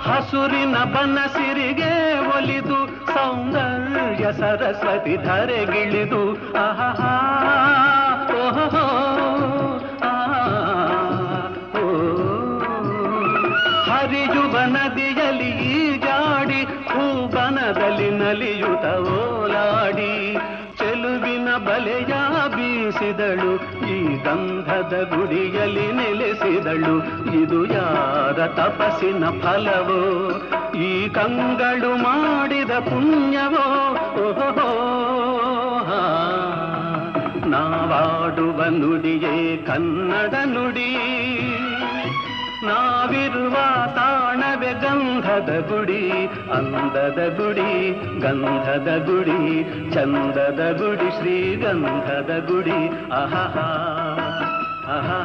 ಹಸುರಿನ ಬನಸಿರಿಗೆ ಒಲಿದು ಸೌಂದರ್ಯ ಸರಸ್ವತಿ ಧರೆಗಿಳಿದು ಆಹಾ ಓಹೋ ಹರಿಯುವ ನದಿಯಲ್ಲಿ ಈಜಾಡಿ ಹೂಬನದಲ್ಲಿ ನಲಿಯುತ್ತ ಓಲಾಡಿ ಚೆಲುವಿನ ಬಲೆಯ ಬೀಸಿದಳು ಈ ಗಂಧದ ಗುಡಿಯಲ್ಲಿ ನೆಲೆಸಿದಳು ಇದು ಯಾರ ತಪಸ್ಸಿನ ಫಲವೋ ಈ ಕಂಗಳು ಮಾಡಿದ ಪುಣ್ಯವೋ ಓಹೋ ನಾವಾಡುವ ನುಡಿಯೇ ಕನ್ನಡ ನುಡಿ ನಾವಿರುವ ತಾಣವೇ ಗಂಧದ ಗುಡಿ ಅಂದದ ಗುಡಿ ಗಂಧದ ಗುಡಿ ಚಂದದ ಗುಡಿ ಶ್ರೀಗಂಧದ ಗುಡಿ ಆಹಾ ಆಹಾ